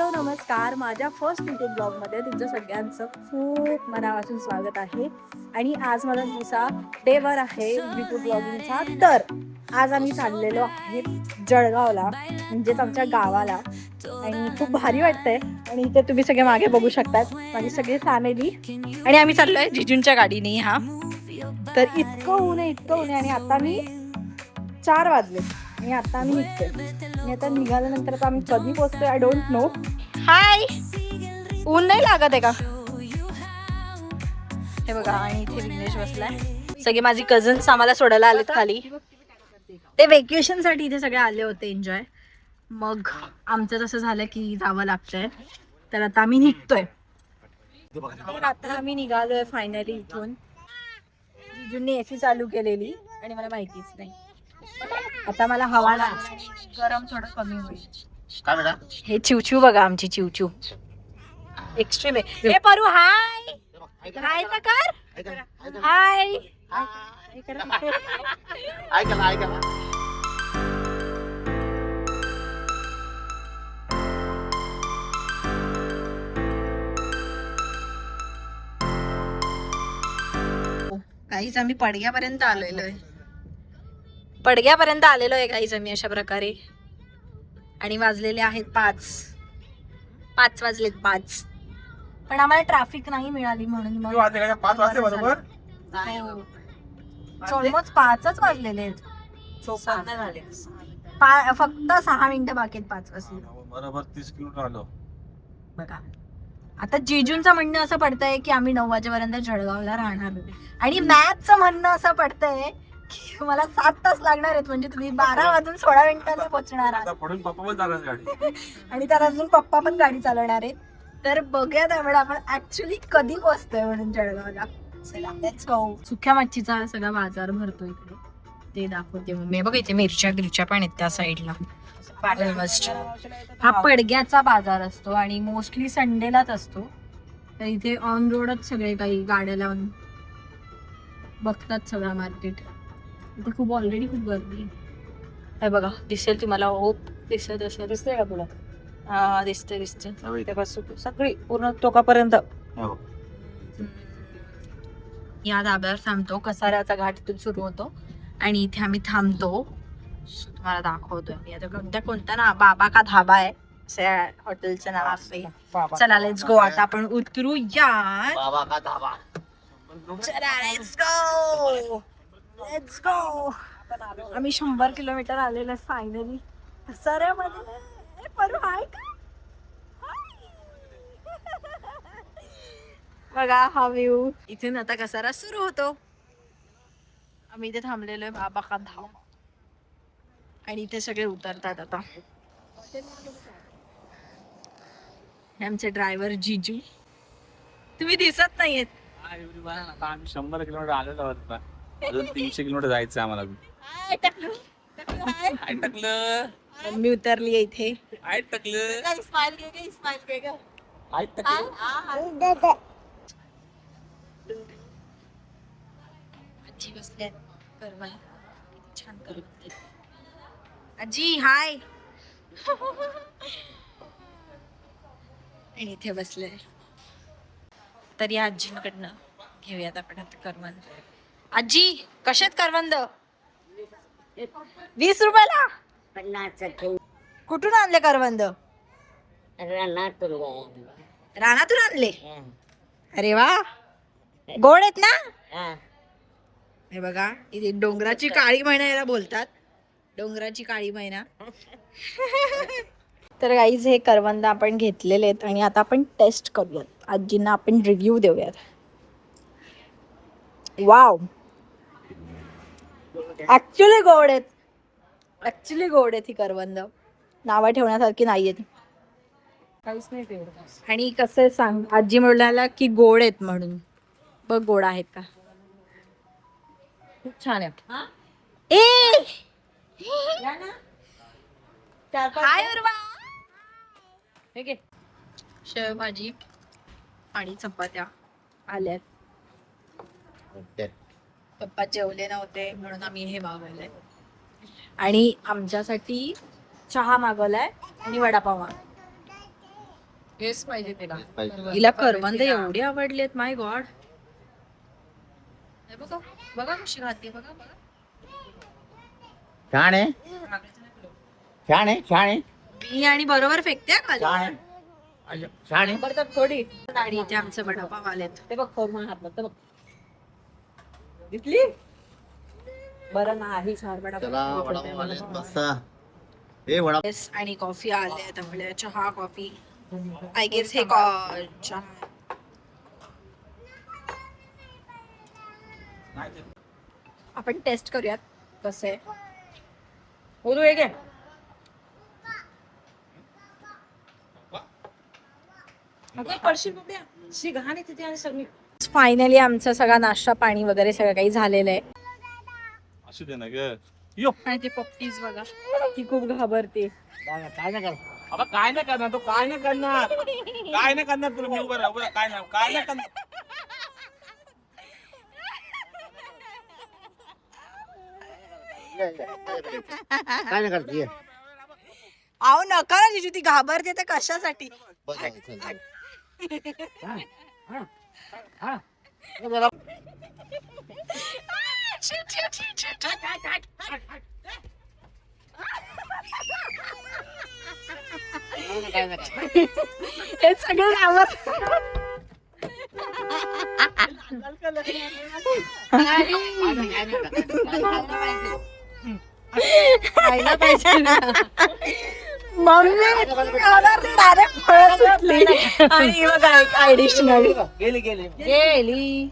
Hello नमस्कार. माझ्या first YouTube ब्लॉगमध्ये तुमचं सगळ्यांचं खूप मनापासून स्वागत आहे. आणि आज माझा दुसरा डे वर आहे यूट्यूब ब्लॉगिंगचा. तर आज आम्ही चाललेलो आहे जळगावला, म्हणजेच आमच्या गावाला. आणि खूप भारी वाटतंय. आणि इथे तुम्ही सगळे मागे बघू शकतात, माझी सगळी फॅमिली. आणि आम्ही चाललोय जिजूंच्या गाडीने. हा तर इतकं ऊन आहे आणि आता मी 4 वाजले आणि आता आम्ही निघतोय. आणि आता निघाल्यानंतर आता आम्ही कधी पोहोचतोय आय डोंट नो. हाय, ऊन नाही लागत आहे का? हे बघा, आणि इथे विघ्नेश बसलाय. सगळे माझी कझन्स आम्हाला सोडायला आलेत खाली. ते वेकेशन साठी इथे सगळे आले होते एन्जॉय. मग आमचं तसं झालं की जावं लागतंय. तर आता आम्ही निघतोय. आता आम्ही निघालोय फायनली इथून. जिजूंनी एसी चालू केलेली आणि मला माहितीच नाही. आता मला हवा लागली, गरम थोडं कमी होईल. हे चिवचिव बघा, आमची चिवचिव एक्स्ट्रीम आहे. हे परू हाय हाय तर कर हाय. काहीच आम्ही पडग्यापर्यंत आलेलो आहे. काहीच आम्ही अशा प्रकारे. आणि वाजलेले आहेत 5 वाजलेत 5. पण आम्हाला ट्रॅफिक नाही मिळाली म्हणून मग 5 वाजले बरोबर. ऑलमोस्ट 5च वाजलेले आहेत. 54 झाले. फक्त 6 मिनिटं बाकी आहेत 5 वाजले. बरोबर 30 किलोमीटर आलो. बघा, आता जिजूंचं म्हणणं असं पडतंय की आम्ही 9 वाजेपर्यंत जळगावला राहणार. आणि मॅथचं म्हणणं असं पडतंय की मला 7 तास लागणार आहेत. म्हणजे तुम्ही 12 वाजून 16 मिनिटांनी पोहोचणार आहात. पडून पप्पा पण चालत गाडी. आणि तर अजून पप्पा पण गाडी चालवणार आहेत. तर बघूया त्यावेळेला आपण ऍक्च्युली कधी पोहोचतोय म्हणून जळगावला. चला लेट्स गो. सुक्या मच्छीचा सगळा बाजार भरतो इकडे, ते दाखवते मी. बघा इथे मिरच्या पण आहेत त्या साईडला. हा पडग्याचा बाजार असतो आणि मोस्टली संडेलाच असतो. तर इथे ऑन रोडच सगळे काही गाड्या लावून बघतात सगळं मार्केट. इथे ऑलरेडी खूप गर्दी आहे. बघा, दिसेल तुम्हाला. होप दिसते का तुला? हा दिसते. सगळी पूर्ण टोकापर्यंत. या धाब्यावर थांबतो. कसाऱ्याचा घाट इथून सुरू होतो आणि इथे आम्ही थांबतो. तुम्हाला दाखवतोय मी आता कोणता ना, बाबा का धाबा आहे असे हॉटेलचं नाव आहे. चला लेट्स गो. आता आपण उतरूया. बाबा का धाबा. चला लेट्स गो. आम्ही 100 किलोमीटर आलेलो फायनली कसाऱ्यामध्ये. परू हाय का? बघा हा व्ह्यू. इथून आता कसारा सुरू होतो. आम्ही इथे थांबलेलो आहे बाबा का धाबा. आणि इथे सगळे उतरतात आता. हे आमचे ड्रायव्हर जिजू. तुम्ही दिसत नाहीयेत. आम्ही 100 किलोमीटर आलेलो आहोत. अजून 300 किलोमीटर जायचं आम्हाला. मी उतरली इथे. आजी बसल्यात करवायला. छान करत आजी. हाय. आणि इथे बसले. तर या आजींकडनं घेऊयात आपण आता करवंद. आजी कशात करवंद? 20 रुपयाला. 50 कुठून आणले करवंद? रानातून आणले. अरे वा, गोड आहेत ना? हे बघा, इथे डोंगराची काळी मैना याला बोलतात. डोंगराची काळी मैना. तर गाईज हे करवंद आपण घेतलेले आहेत आणि आता आपण टेस्ट करूयात. आजींना आपण रिव्ह्यू देऊयात. वाव, ऍक्च्युली गोड आहेत ही करवंद. नावं ठेवण्यासारखी नाहीयेत. आणि कसं सांग, आजी म्हणाला की गोड आहेत म्हणून. बघ गोड आहेत का. खूप छान आहे. हाय उर्वा. शेव भाजी आणि चपात्या आल्यात. पप्पा जेवले नव्हते म्हणून आम्ही हे मागवलंय. आणि आमच्यासाठी चहा मागवलाय आणि वडापाव. हेच पाहिजे तिला. पाहिजे. हिला करवंद एवढी आवडलेत, माय गॉड. बघा बघा कशी खाते, बघा बघा. छान आहे, छान आहे, छान आहे, मी आणि बरोबर फेकते हा खाली. छान आहे, छान आहे. बरं थोडी आणि इथे आमचे वडापाव आलेत. ते बघ फोन हातला तर बघ. दिसली? बरं नाही, छान चला वडापाव आले वडापाव. मस्त. हे वडा Yes, आणि कॉफी आले आपल्या, चहा कॉफी आय गेस हे चहा. आपण टेस्ट करूयात कसं आहे. बोलू एक फायनली आमचा सगळा नाश्ता पाणी वगैरे सगळं काही झालेलं आहे. असू दे ना ग. यो आणि ते पप्पीज बघा, ती खूप घाबरते. काय नाही आता काय नाही करणार, तो काय नाही करणार, काय नाही करणार तुला. मी उभं राहा, उभं राहा. काय नाही करणार. काय नाही करते. अहो नका ना जिजू, ती घाबरते तर कशासाठी. हे सगळं खायला पाहिजे ना. मम्मी डायरेक्ट फळ सुटली आणि बघा ऍडिशनल गेली.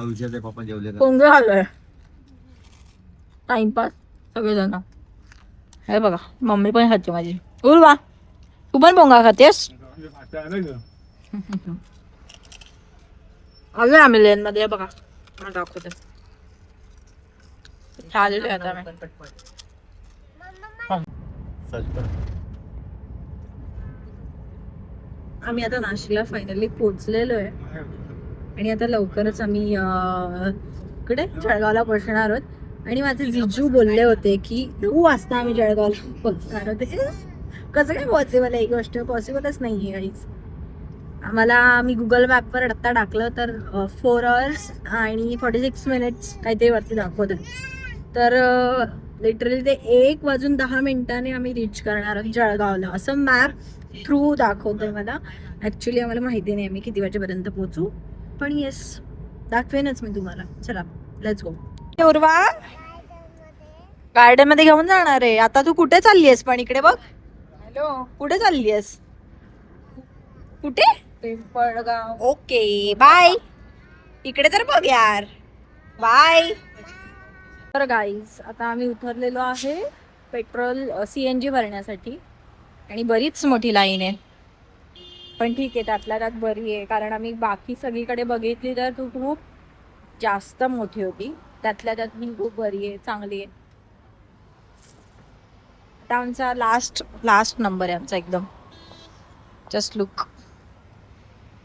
विचारते पप्पा जेवले का? कोंग झालंय टाइमपास सगळेजण. हे बघा मम्मी पण खाते माझी. उर्वा तू पण पोंगा खातेस? आलोय आम्ही लेन मध्ये. बघा दाखवते चालू आता आम्ही आता नाशिकला फायनली पोहोचलेलो आहे आणि आता लवकरच आम्ही इकडे जळगावला पोहोचणार आहोत. आणि माझे जिजू बोलले होते की 9 वाजता आम्ही जळगावला पोहोचणार होते. कसं काय पॉसिबल आहे? ही गोष्ट पॉसिबलच नाही आहे काहीच. आम्हाला मी गुगल मॅपवर आत्ता टाकलं तर 4 hours आणि 46 minutes काहीतरी वरती दाखवतं. तर लिटरली ते 1:10 आम्ही रीच करणार आहोत जळगावला, असं मॅप थ्रू दाखवतोय मला. ॲक्च्युली आम्हाला माहिती नाही आम्ही किती वाजेपर्यंत पोहोचू, पण येस दाखवेनच मी तुम्हाला. चला लेट्स गो. उर्वा गार्डन मध्ये घेऊन जाणार आहे. आता तू कुठे चालली आहेस? पण इकडे बघ. हॅलो, कुठे चालली आहेस? कुठे? पिंपळगाव. Okay bye. इकडे तर बघ यार. बाय. तर गाईज आता आम्ही उतरलेलो आहे पेट्रोल CNG भरण्यासाठी आणि बरीच मोठी लाईन आहे, पण ठीक आहे त्यातल्या त्यात बरी आहे. कारण आम्ही बाकी सगळीकडे बघितली तर तू खूप जास्त मोठी होती, त्यातल्या त्यात ही खूप बरी आहे, चांगली आहे. आता आमचा लास्ट नंबर आहे आमचा एकदम. Just look.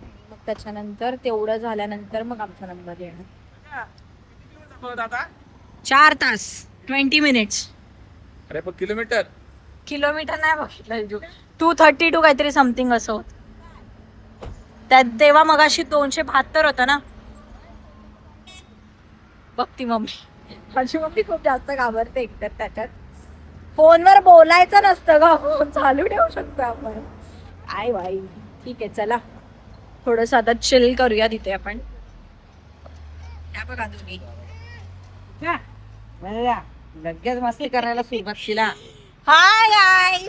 मग त्याच्यानंतर तेवढं झाल्यानंतर मग आमचा नंबर येणार. 4 तास 20 minutes. अरे पण किलोमीटर नाही बघितलं. 232 काहीतरी समथिंग असं होत. त्यात तेव्हा मगाशी 272 होतं ना. बघती मम्मी. माझी मम्मी खूप जास्त घाबरते एकतर त्याच्यात. फोनवर बोलायचं नसतं ग, फोन चालू ठेवू शकतो आपण. आय बाई ठीक आहे चला थोडंसं आता चिल करूया तिथे आपण. या बघा तुम्ही लगेच मस्ती करायला सुरुवात केला. हाय हाय.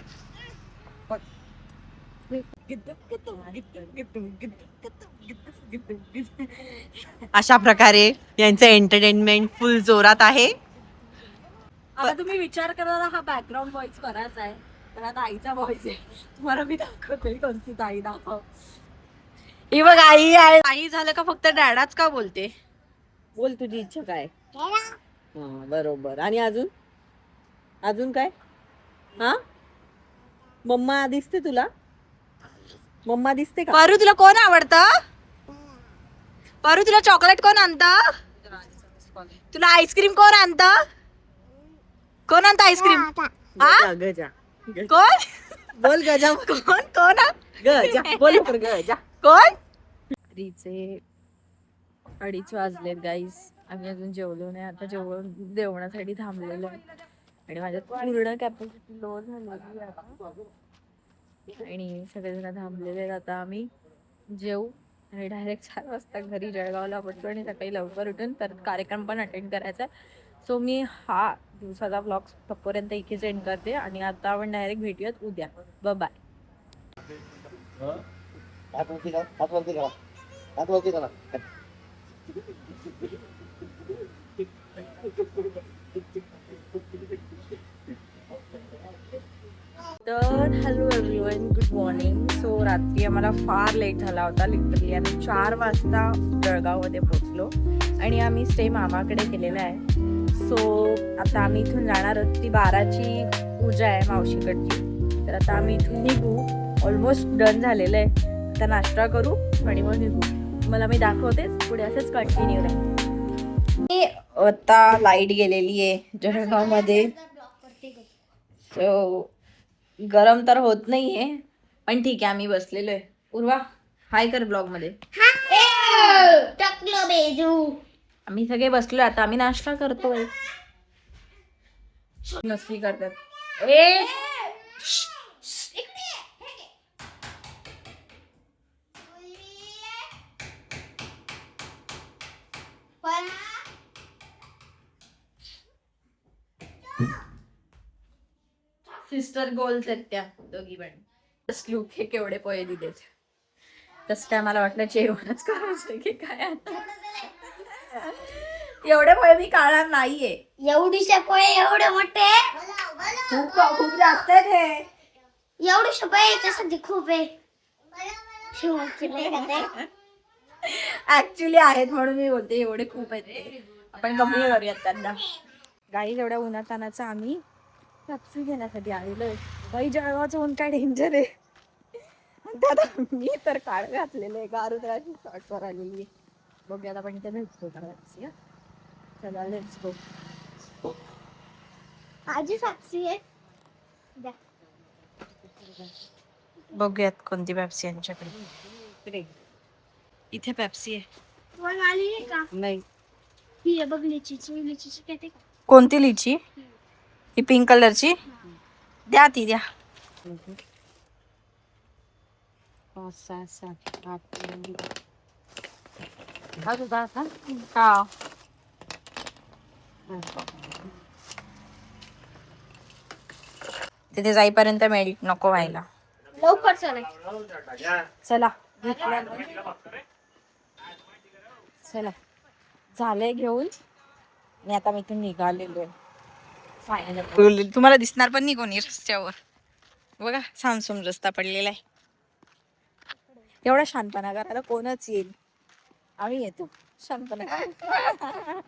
अशा प्रकारे यांचं एंटरटेनमेंट फुल जोरात आहे. आता तुम्ही विचार करायला हा बॅकग्राऊंड व्हॉइस बराच आहे, तर आता आईचा व्हॉइस आहे. तुम्हाला मी दाखवते कोणती ताई दाखव. ही बघ आई आहे. आई झालं का फक्त डॅडाच का बोलते? बोल तुझी इच्छा काय? हा बरोबर. आणि अजून अजून काय? हा मम्मा दिसते तुला? मम्मा दिसते का? पारू तुला कोण आवडतं? पारू तुला चॉकलेट कोण आणतं? तुला आईस्क्रीम कोण आणतं? कोण आणतं आईस्क्रीम? हा गजा. कोण बोल गजा. कोण कोण गजा बोल गजा कोण? रात्रीचे 2:30 वाजलेत गाईस. आम्ही अजून जेवलो नाही. आता जेवणासाठी थांबलेलो आहे आणि माझ्यात पूर्ण कॅपॅसिटी लो झालेली आहे आणि सगळेजण थांबलेले आहेत. आता आम्ही जेवू आणि डायरेक्ट 4 वाजता घरी जळगावला पडतो आणि सकाळी लवकर उठून परत कार्यक्रम पण अटेंड करायचा. सो मी हा दिवसाचा ब्लॉग तोपर्यंत इथेच एंड करते आणि आता आपण डायरेक्ट भेटूयात उद्या. बाय. तर hello everyone, good morning. So रात्री आम्हाला फार लेट झाला होता. लिटरली आम्ही 4 वाजता जळगावमध्ये पोहोचलो आणि आम्ही स्टे मामाकडे केलेला आहे. सो आता आम्ही इथून जाणार आहोत. ती 12ची पूजा आहे मावशीकडची. तर आता आम्ही इथून निघू. ऑलमोस्ट डन झालेलं आहे. आता नाश्ता करू आणि मग निघू. मला मी दाखवतेच पुढे असंच कंटिन्यू राहील. आता लाईट गेलेली आहे जळगावमध्ये. सो गरम तर होत नाहीये पण ठीक आहे. आम्ही बसलेलो आहे. उर्वा हाय कर ब्लॉग मध्ये. आम्ही सगळे बसलो. आता आम्ही नाश्ता करतोय. मस्ती करतात. सिस्टर गोल्स आहेत त्या दोघी पण. लुक हे केवढे पोहे दिलेत. तसं काय मला वाटलं जेवणच करायचं की काय. आता एवढे पोहे मी काढणार नाहीये. एवढीशे पोहे एवढे मोठे खूप जास्त आहेत हे. एवढीशे पोहे याच्यासाठी खूप आहे. ऍक्च्युली आहेत म्हणून मी बोलते एवढे खूप आहेत ते. आपण कमी करूयात त्यांना. गाई एवढ्या उन्हातानाचा आम्ही पेप्सी घेण्यासाठी आलेलो आहे. बाई जळगावचं ऊन काय डेंजर आहे. आता मी तर काळ घातलेलं आहे. गारुद्राची शॉर्टवर आलेली आहे. बघूयात आपण इथे भेटतो का. चला लेट्स गो. आजी पेप्सी आहे. बघूयात कोणती पेप्सी यांच्याकडे. इथे पेप्सी आहे. तुम्हाला आली आहे का? नाही. ही आहे बघ लिचीची. लिचीची घेते का? कोणती लिची? ही पिंक कलरची द्या. ती द्या. 5, 6, 7, 8, 9, 10. हा तिथे जाईपर्यंत मेल्ट नको व्हायला. लवकर चला. चला चला झालंय घेऊन. मी आता इथून निघालेलो आहे. फायनल तुम्हाला दिसणार पण नाही कोणी रस्त्यावर. बघा सामसूम रस्ता पडलेला आहे. एवढा शांतपणा करायला कोणच येईल. आम्ही येतो शांतपणा करायला.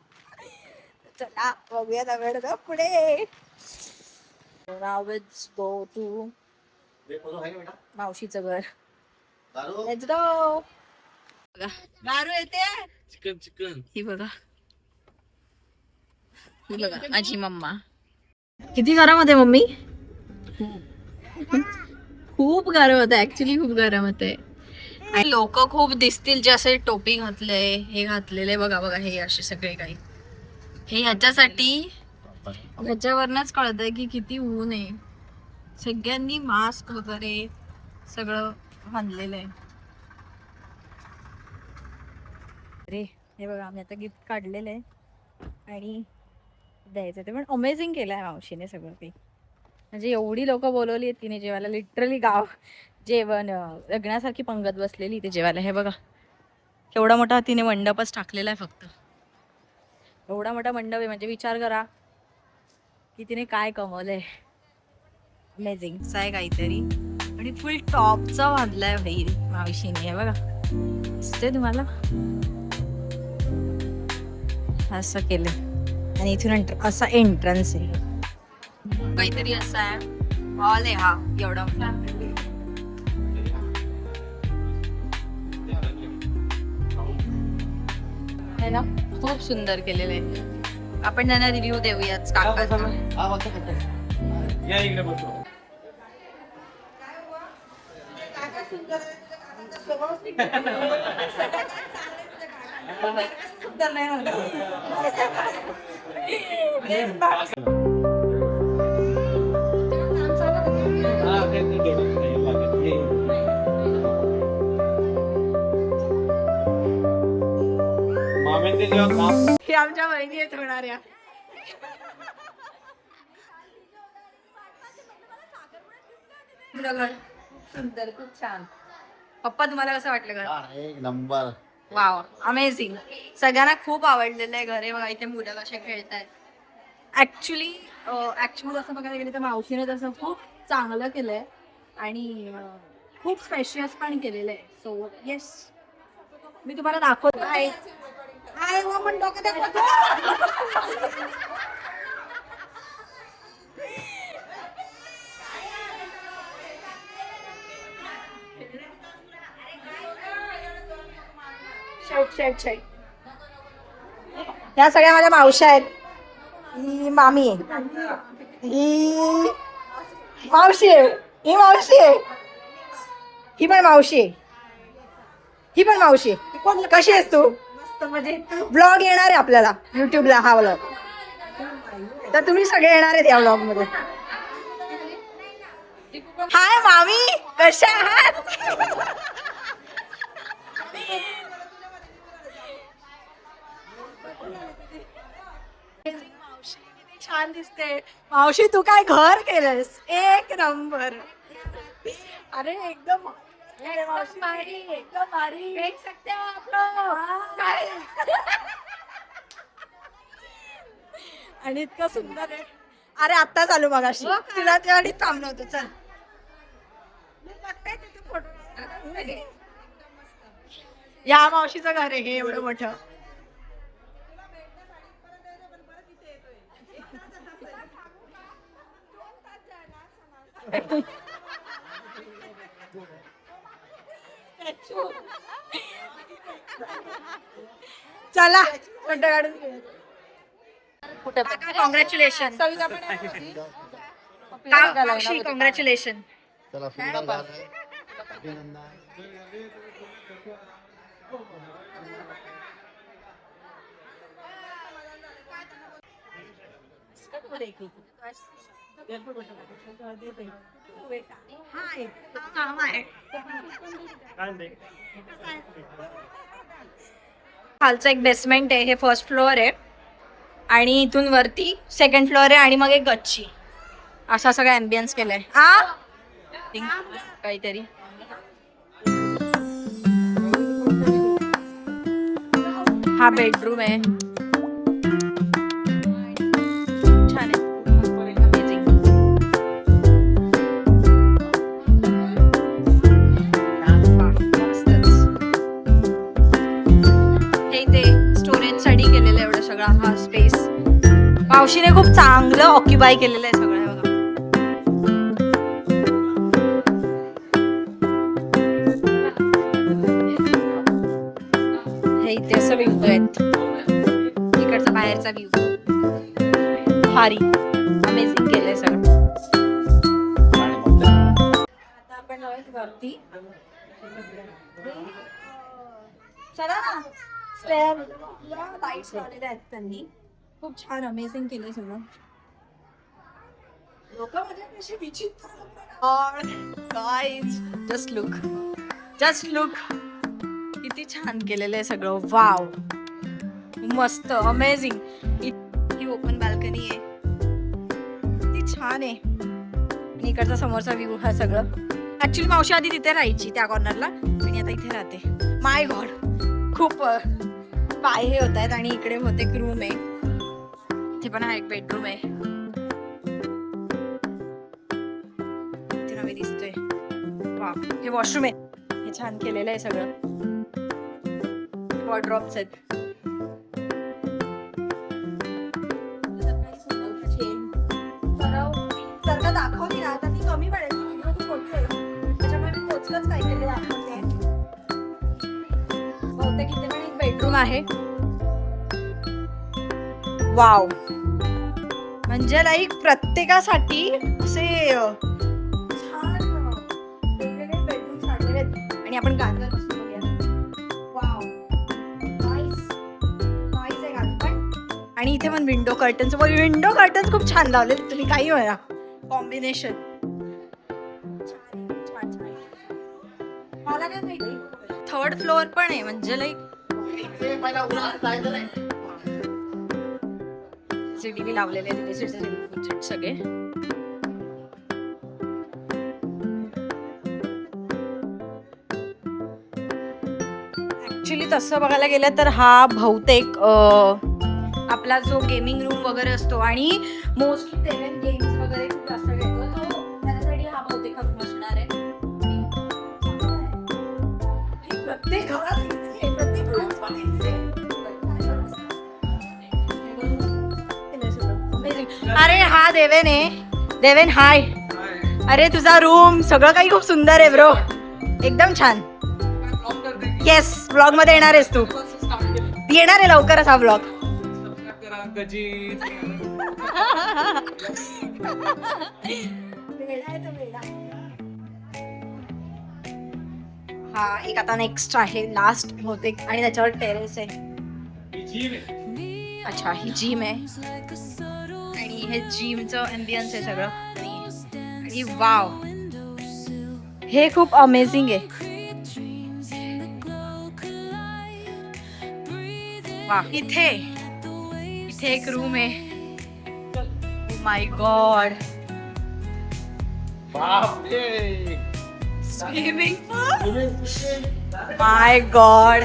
चला बघूया वेळ पुढे. Now let's go to मावशीचं घर. Let's go. गारू येते. चिकन ही बघा. ही बघा माझी मम्मा. किती गरम होते मम्मी. खूप गरम होतं. ऍक्च्युली खूप गरम होते. आणि लोक खूप दिसतील जे असे टोपी घातले हे घातलेले. बघा बघा हे असे सगळे काही. हे ह्याच्यासाठी ह्याच्यावरनच कळतंय की किती ऊन आहे. सगळ्यांनी मास्क वगैरे सगळं बांधलेलं आहे. अरे हे बघा आम्ही आता गिफ्ट काढलेलं आहे आणि द्यायचं ते पण अमेझिंग केलं आहे मावशीने सगळं काही. म्हणजे एवढी लोक बोलवली आहेत तिने जेवायला. लिटरली गाव जेवण लग्नासारखी पंगत बसलेली इथे जेवायला. हे बघा केवढा मोठा तिने मंडपच टाकलेला आहे फक्त. एवढा मोठा मंडप आहे म्हणजे विचार करा की तिने काय कमवलंय. अमेझिंग आहे काहीतरी. आणि फुल टॉपचा बांधलाय भाई मावशीने. हे बघा दिसतंय तुम्हाला असं केलंय आणि इथून असा एंट्रन्स आहे काहीतरी असा आहे. हॉल आहे हा एवढा है ना. खूप सुंदर केलेलं आहे. आपण त्यांना रिव्ह्यू देऊयाच काकाचा. या इकडे बसू. मामेंचे जेव्हा काम हे आमच्या बहिणी आहेत होणाऱ्या. सुंदर खूप छान. पप्पा तुम्हाला कसं वाटलं घर? एक नंबर. Wow amazing. सगळ्यांना खूप आवडलेलं आहे घर. आहे बघा इथे मुलं कसे खेळतायत. ऍक्च्युली असं बघायला गेलं तर मावशीने तसं खूप चांगलं केलंय आणि खूप स्पेशियस पण केलेलं आहे. सो येस मी तुम्हाला दाखवत आहे. ह्या सगळ्या माझ्या मावश्या आहेत. ही मामी आहे. ही मावशी आहे. ही मावशी आहे. ही पण मावशी आहे. ही पण मावशी आहे. कशी आहेस तू? ब्लॉग येणार आहे आपल्याला युट्यूबला हा ब्लॉग. तर तुम्ही सगळे येणार आहेत या ब्लॉग मध्ये. हाय मामी कशा आहात? छान दिसते मावशी. तू काय घर केलंस? एक नंबर. अरे एकदम एकदम भारी. देख सकते हो आप लोग. काय आणि इतकं सुंदर आहे. अरे आत्ता चालू मगाशी तुला त्या गाडीत थांबलो होतो. चल या मावशीचं घर आहे हे एवढं मोठं. चला फोटो काढून. कॉंग्रॅच्युलेशन. कॉंग्रॅच्युलेशन. चला सुंदर झालं. अभिनंदन. खालचं एक बेसमेंट आहे. हे फर्स्ट फ्लोअर आहे आणि इथून वरती सेकंड फ्लोअर आहे आणि मग एक गच्ची. असा सगळा अँबियन्स केलाय. काहीतरी हा बेडरूम आहे. छान आहे. Amazing. मस्तच. हे इथे स्टोरेज साठी केलेलं आहे एवढं सगळा हा स्पेस. मावशीने खूप चांगलं ऑक्युपाय केलेलं आहे सगळं. बघा हे इथे असं विंडो आहेत. इकडचा बाहेरचा व्ह्यू भारी. अमेझिंग केलंय सगळं. आता आपण जाऊयात वरती. चला ना. स्टेअरला लाईट्स लावलेल्या आहेत त्यांनी. खूप छान अमेझिंग केलंय सगळं. लोक म्हणजे कशी विचित्र. गाईज जस्ट लुक किती छान केलेलं आहे सगळं. वाव मस्त अमेझिंग. ही ओपन बाल्कनी आहे. किती छान आहे. आणि इकडचा समोरचा व्ह्यू हा सगळं. ऍक्च्युली मावशी आधी तिथे राहायची त्या कॉर्नरला आणि आता इथे राहते. माय गॉड खूप पाय हे होत आहेत आणि इकडे होते रूम आहे. इथे पण हा एक बेडरूम आहे. इथे नवी दिसतोय. वा, हे वॉशरूम आहे. हे छान केलेलं आहे सगळं. वॉर्डरोब्स आहेत. जर का दाखवली ना तर ती कमी पडेल. व्हिडिओ खूप मोठी आहे. त्याच्यामुळे मी पोचकच काहीतरी दाखवते. बहुतेक इथे पण एक बेडरूम आहे. वाव, म्हणजे लाईक प्रत्येकासाठी असे छान वेगवेगळे बेडरूम काढलेले आहेत. आणि आपण गार्डन बसून बघूया. वाव, नाईस नाईस आहे गार्डन पण. आणि इथे पण विंडो कर्टन्स खूप छान लावले. तुम्ही काही म्हणा, कॉम्बिनेशन छान छान. मला काय माहिती, 3rd फ्लोअर पण आहे. म्हणजे लाईक CCTV लावलेले आहेत तिथे. CCTV सगळे. ऍक्च्युली तसं बघायला गेलं तर हा बहुतेक आपला जो गेमिंग रूम वगैरे असतो आणि मोस्टली देवेन गेम्स वगैरे खूप जास्त खेळतो, तो त्याच्यासाठी हा बहुतेक रूम असणार आहे. प्रत्येक घरात प्रत्येक अरे हा देवेन आहे. देवेन हाय. अरे तुझा रूम सगळं काही खूप सुंदर आहे ब्रो, एकदम छान. येस, ब्लॉग मध्ये येणार आहेस तू. येणार आहे लवकरच हा ब्लॉग. हा एक आता नेक्स्ट आहे, लास्ट बहुतेक, आणि त्याच्यावर टेरेस आहे. अच्छा, ही जिम आहे आणि हे जिमचं एम्बियन्स आहे सगळं. आणि वाव, हे खूप अमेझिंग आहे. वा, इथे एक रूम आहे. माय गॉड, स्विमिंग पूल. माय गॉड,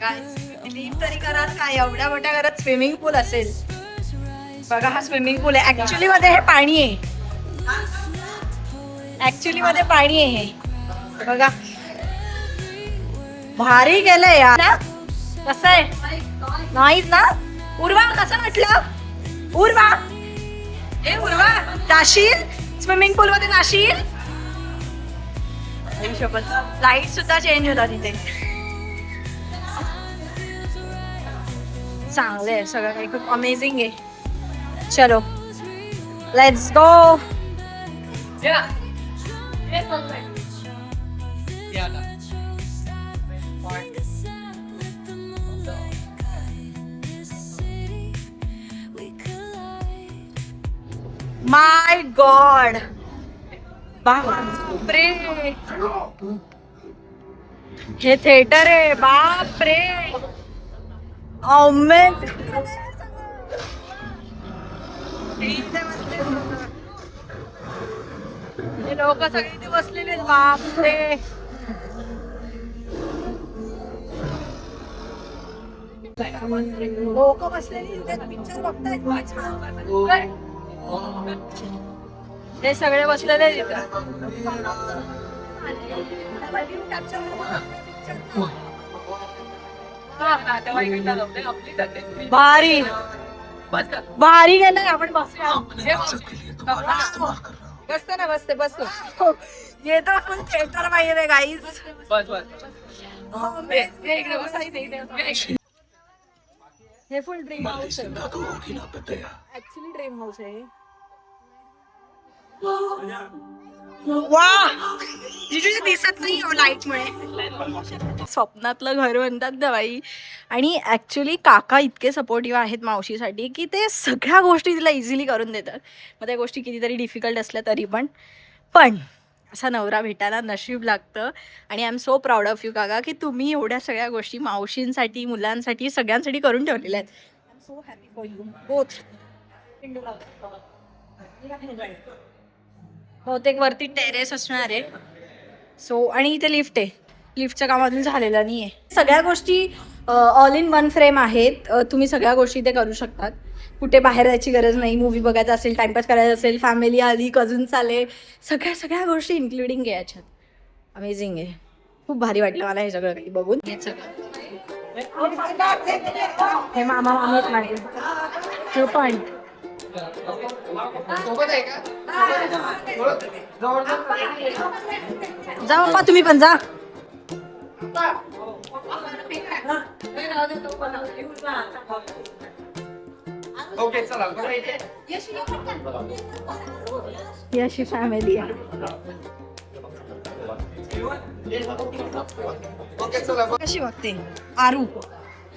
काय बिलीव्ह तरी करा, काय एवढ्या मोठ्या घरात स्विमिंग पूल असेल. बघा, हा स्विमिंग पूल आहे. ऍक्च्युली मध्ये हे पाणी आहे. ऍक्च्युली मध्ये पाणी आहे हे. बघा, भारी केलंय यार. कसं आहे, नाहीच ना. उर्वा, कसं म्हटलं उर्वा? हे उर्वा, जाशील स्विमिंग पूल मध्ये? जाशील. लाईट सुद्धा चेंज होतात तिथे. चांगलं आहे सगळं काही, खूप अमेझिंग आहे. चलो लेट्स गो. माय गॉड, बापरे, हे थिएटर आहे. बापरे, हे लोक सगळे इथे बसलेले. बापरे, लोक बसलेली पिक्चर बघतायत. हे सगळे बसलेले भारी भारी गेलं. आपण बसूया. बसतो ना, बसतो. येतो आपण थिएटर पाहिजे गाईज. हे फुल ड्रीम हाऊस आहे. ऍक्च्युली ड्रीम हाऊस आहे. वा, दिसत नाही लाईट मुळे. स्वप्नातलं घर म्हणतात ना बाई. आणि ऍक्च्युली काका इतके सपोर्टिव्ह आहेत मावशीसाठी की ते सगळ्या गोष्टी तिला इझिली करून देतात. मग त्या गोष्टी कितीतरी डिफिकल्ट असल्या तरी पण असा नवरा भेटायला नशीब लागतं. आणि I am so proud of you काका की तुम्ही एवढ्या सगळ्या गोष्टी मावशींसाठी, मुलांसाठी, सगळ्यांसाठी करून ठेवलेल्या आहेत. I am so happy for you both. बहुतेक वरती टेरेस असणार आहे. सो, आणि इथे लिफ्ट आहे. लिफ्टच्या कामातून झालेला नाहीये. सगळ्या गोष्टी ऑल इन वन फ्रेम आहेत. तुम्ही सगळ्या गोष्टी ते करू शकतात. कुठे बाहेर जायची गरज नाही. मूवी बघायचा असेल, टाइमपास करायचा असेल, फॅमिली आली, कझन्स आले, सगळ्या गोष्टी इन्क्लुडिंग आहे याच्यात. अमेझिंग आहे. खूप भारी वाटलं मला हे सगळं काही बघून. हे मामा मामीच माझे ते पण जा बाप्पा, तुम्ही पण जा. ओके चला. ही अशी फॅमिली आहे. ओके चला. कशी बघते आरू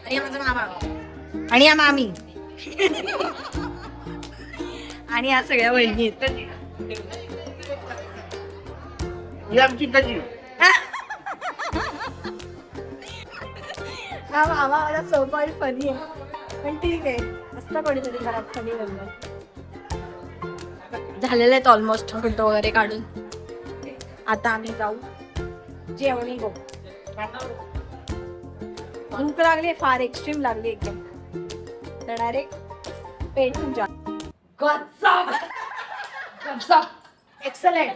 आणि माझा मामा आणि या मामी आणि या सगळ्या वहिनी ही आमची कशी हा मामा मला सोपाडी फनी आहे पण ठीक आहे. असतं कोणीतरी घरात फनी बनलं. झालेलं आहेत ऑलमोस्ट फोटो वगैरे काढून. आता आम्ही जाऊ जेवणी बघू. भूक लागली फार एक्स्ट्रीम लागली एकदम. तर डायरेक्ट पेटून जा. एक्सलेंट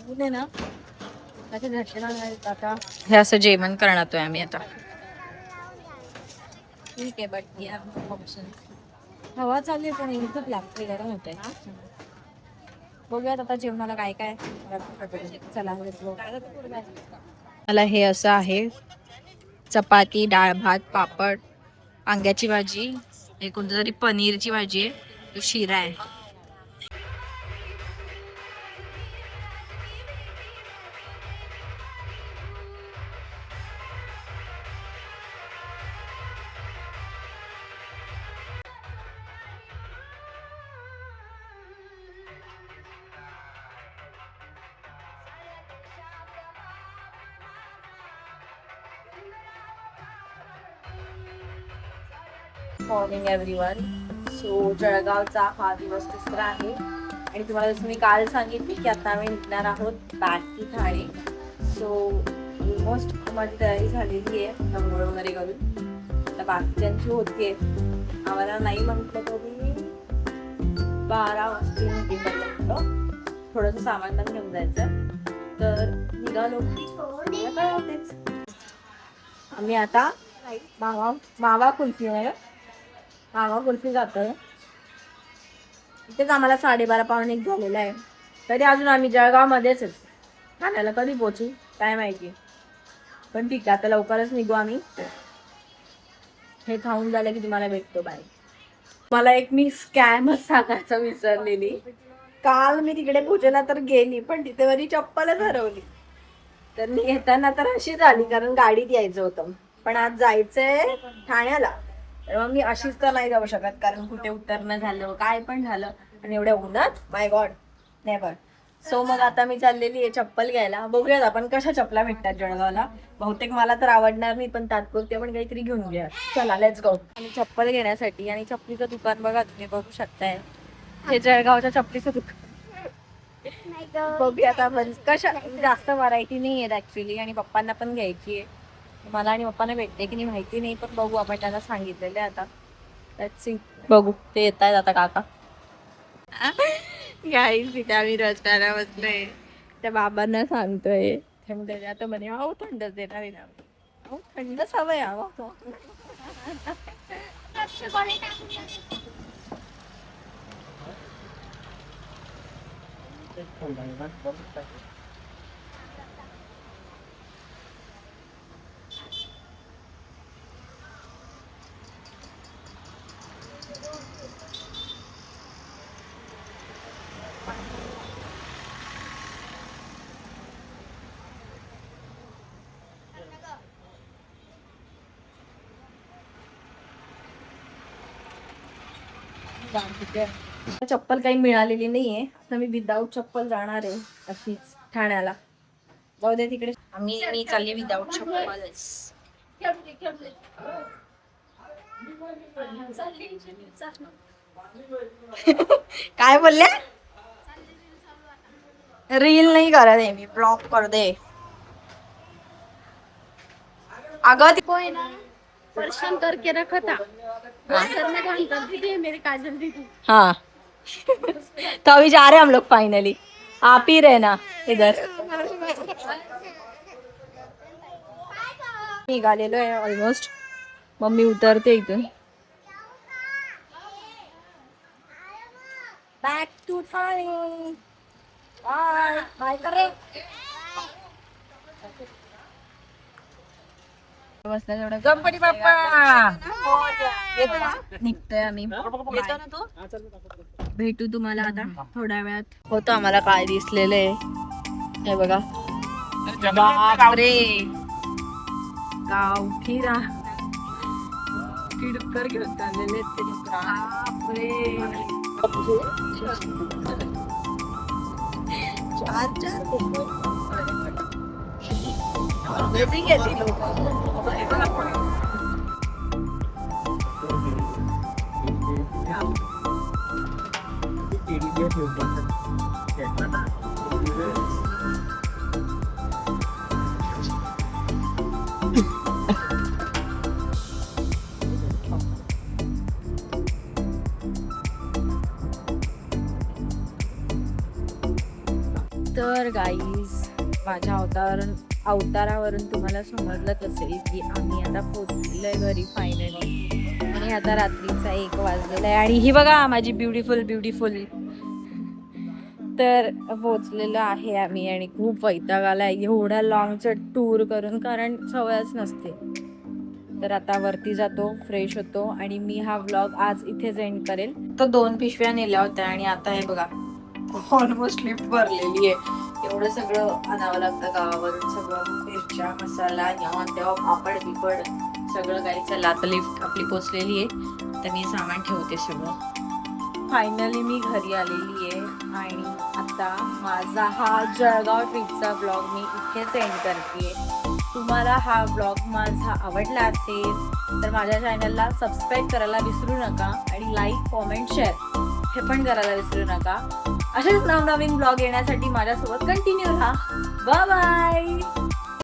मध्ये ना आता हे असं जेवण करणार आम्ही आता. ठीक आहे बट या ऑप्शन हवा चालली पण इथूच लागते गरम होत आहे. बघूयात आता जेवणाला काय काय. चला मला हे असं आहे चपाती, डाळ भात, पापड, वांग्याची भाजी, हे कोणतं तरी पनीरची भाजी आहे, शिरा आहे. Morning everyone. सो जळगावचा हा दिवस तिसरा आहे आणि तुम्हाला जसं मी काल सांगितले की आता आम्ही निघणार आहोत back to Thane. So almost माझी तयारी झालेली आहे अंघोळ वगैरे करून. आता बाकीच्यांची होतीये. आम्हाला नाही म्हटलं तरी 12 वाजता निघेपर्यंत थोडंसं सामान पण घेऊन जायचं. तर निघालो की होतेच. आम्ही आता मावा कुल्फी आहे. मावा कुल्फी जातोय. इथेच आम्हाला 12:30 पावणे झालेला आहे. तरी अजून आम्ही जळगावमध्येच ठाण्याला कधी पोहोचू काय माहिती. पण ठीक आहे आता लवकरच निघू आम्ही. हे खाऊन झालं की तुम्हाला भेटतो. बाय. मला एक मी स्कॅमच सांगायचं विसरलेली. काल मी तिकडे पूजेला तर गेली पण तिथे माझी चप्पलच हरवली. तर मी येताना तर अशी झाली कारण गाडीत यायचं होतं. पण आज जायचंय ठाण्याला तर मग मी अशीच तर नाही जाऊ शकत कारण कुठे उतरणं झालं काय पण झालं आणि एवढ्या उन्हात माय गॉड नेव्हर. सो मग आता मी चाललेली आहे चप्पल घ्यायला. बघूयात आपण कशा चपला भेटतात जळगावला. बहुतेक मला तर आवडणार नाही पण तात्पुरती आपण काहीतरी घेऊन घेऊया. चला लेट्स गो. आणि चप्पल घेण्यासाठी आणि चपलीचं दुकान बघा तुम्ही बघू शकताय. हे जळगावच्या चपलीचं दुकान. बघूयात आपण कशा जास्त व्हरायटी नाही आहेत ऍक्च्युली आणि पप्पांना पण घ्यायची आहे. मला आणि पप्पांना भेटते की नाही माहिती नाही पण बघू. आपण त्यांना सांगितलेले आता लेट्स सी. बघू ते येत आहेत आता काका. गाईस तिथे आम्ही रस्त्याला बसलोय. त्या बाबांना सांगतोय थंड आता म्हणे अहो थंडच देणार आहे ना. अहो थंडच हवंय हवा. चप्पल काही मिळालेली नाहीये. आता मी विदाऊट चप्पल जाणार आहे अशीच ठाण्याला. जाऊ दे तिकडे. मी चालली विदाऊट चप्पल. काय बोलल्या रील नहीं करत आहे मी, ब्लॉग कर दे. अगं ती- कोई ना परेशान करके रखा था करने को हम कर दीजिए मेरे काजल दीदी. हाँ तो अभी जा रहे हैं हम लोग फाइनली. आप ही रहना इधर. निघालेलो आहे ऑलमोस्ट. मम्मी उतरते इथून. Back to Thane. Bye bye करे. गणपती बाप्पा. निघतोय आम्ही. येतो ना तो. भेटू तुम्हाला आता थोड्या वेळात. होतं आम्हाला काय दिसलेलं आहे हे बघा. बापरे गावठी डुक्कर घेऊन चाललेले आहेत ते डुक्कर. तर गाईज माझ्या अवतारावरून तुम्हाला समजलंच असेल की आम्ही आता पोहोचलोय घरी फायनली. आणि आता रात्रीचा 1 वाजलेला आहे. आणि ही बघा माझी ब्युटिफुल तर पोहोचलेलो आहे आम्ही. आणि खूप वैताग आलाय एवढ्या लॉंगचं टूर करून, कारण सवयच नसते. तर आता वरती जातो, फ्रेश होतो आणि मी हा व्लॉग आज इथेच एंड करेल. तर 2 पिशव्या नेल्या होत्या आणि आता हे बघा ऑलमोस्ट लिफ्ट भरलेली आहे. एवढं सगळं आणावं लागतं गावावरून. सगळं मिरच्या, मसाला, तेव्हा पापड बिपड सगळं काही. चला आता लिफ्ट आपली पोचलेली आहे तर मी सामान ठेवते सगळं. फायनली मी घरी आलेली आहे. आणि आता माझा हा जळगाव ट्रिपचा ब्लॉग मी इथेच एंड करते. तुम्हाला हा ब्लॉग माझा आवडला असेल तर माझ्या चॅनलला सबस्क्राईब करायला विसरू नका. आणि लाईक, कॉमेंट, शेअर हे पण करायला विसरू नका. असेच नवनवीन ब्लॉग येण्यासाठी माझ्यासोबत कंटिन्यू राहा. Bye bye.